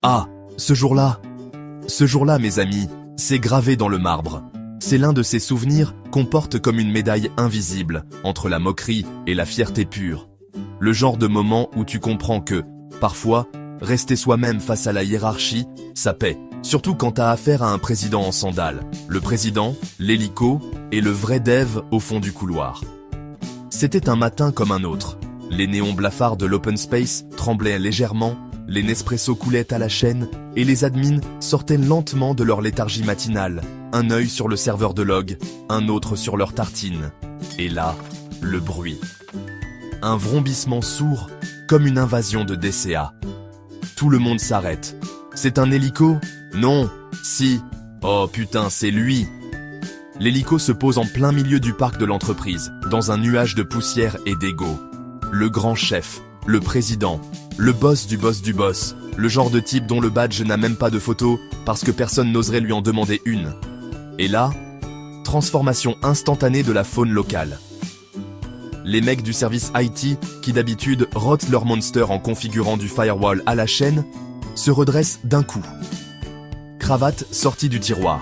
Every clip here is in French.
Ah, ce jour-là, mes amis, c'est gravé dans le marbre. C'est l'un de ces souvenirs qu'on porte comme une médaille invisible entre la moquerie et la fierté pure. Le genre de moment où tu comprends que, parfois, rester soi-même face à la hiérarchie, ça paie. Surtout quand t'as affaire à un président en sandales. Le président, l'hélico et le vrai dev au fond du couloir. C'était un matin comme un autre. Les néons blafards de l'open space tremblaient légèrement, les Nespresso coulaient à la chaîne et les admins sortaient lentement de leur léthargie matinale, un œil sur le serveur de log, un autre sur leur tartine. Et là, le bruit. Un vrombissement sourd, comme une invasion de DCA. Tout le monde s'arrête. C'est un hélico? Non. Si. Oh putain, c'est lui. L'hélico se pose en plein milieu du parc de l'entreprise, dans un nuage de poussière et d'ego. Le grand chef, le président, le boss du boss du boss, le genre de type dont le badge n'a même pas de photo parce que personne n'oserait lui en demander une. Et là, transformation instantanée de la faune locale. Les mecs du service IT, qui d'habitude rotent leur monster en configurant du firewall à la chaîne, se redressent d'un coup. Cravate sortie du tiroir.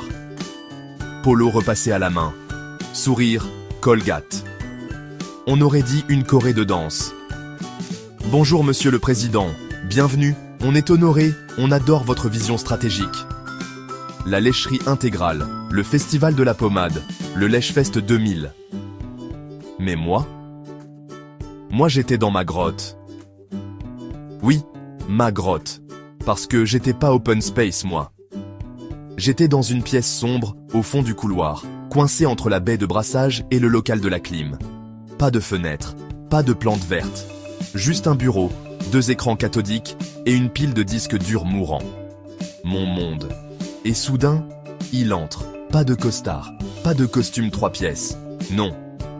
Polo repassé à la main. Sourire, Colgate. On aurait dit une choré de danse. Bonjour monsieur le président, bienvenue, on est honoré, on adore votre vision stratégique. La lècherie intégrale, le festival de la pommade, le Lèchefest 2000. Mais moi j'étais dans ma grotte. Oui, ma grotte. Parce que j'étais pas open space moi. J'étais dans une pièce sombre, au fond du couloir, coincé entre la baie de brassage et le local de la clim. Pas de fenêtre, pas de plantes vertes. Juste un bureau, 2 écrans cathodiques et une pile de disques durs mourants. Mon monde. Et soudain, il entre. Pas de costard, pas de costume 3 pièces. Non.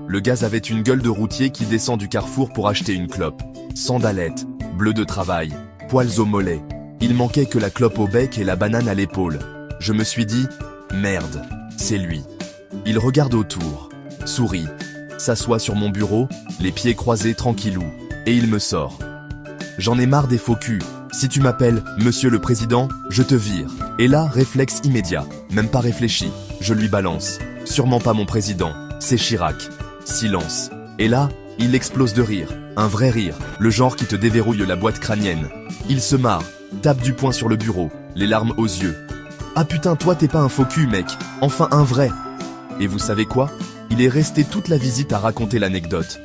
Le gaz avait une gueule de routier qui descend du carrefour pour acheter une clope. Sandalettes, bleu de travail, poils aux mollets. Il manquait que la clope au bec et la banane à l'épaule. Je me suis dit, merde, c'est lui. Il regarde autour, sourit, s'assoit sur mon bureau, les pieds croisés tranquillou, et il me sort. J'en ai marre des faux culs. Si tu m'appelles Monsieur le Président, je te vire. Et là, réflexe immédiat, même pas réfléchi, je lui balance. Sûrement pas mon président, c'est Chirac. Silence. Et là, il explose de rire, un vrai rire, le genre qui te déverrouille la boîte crânienne. Il se marre, tape du poing sur le bureau, les larmes aux yeux. Ah putain, toi t'es pas un faux cul, mec, enfin un vrai. Et vous savez quoi? Il est resté toute la visite à raconter l'anecdote.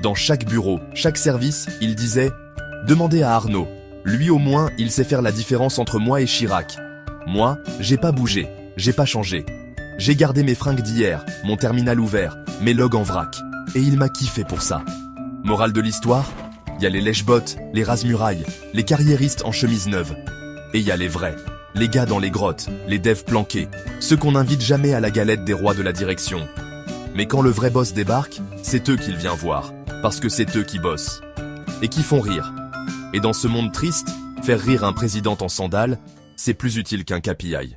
Dans chaque bureau, chaque service, il disait « Demandez à Arnaud. Lui au moins, il sait faire la différence entre moi et Chirac. Moi, j'ai pas bougé, j'ai pas changé. J'ai gardé mes fringues d'hier, mon terminal ouvert, mes logs en vrac. Et il m'a kiffé pour ça. » Morale de l'histoire, il y a les lèche-bottes, les rase-murailles, les carriéristes en chemise neuve. Et il y a les vrais, les gars dans les grottes, les devs planqués, ceux qu'on n'invite jamais à la galette des rois de la direction. Mais quand le vrai boss débarque, c'est eux qu'il vient voir, parce que c'est eux qui bossent. Et qui font rire. Et dans ce monde triste, faire rire un président en sandales, c'est plus utile qu'un KPI.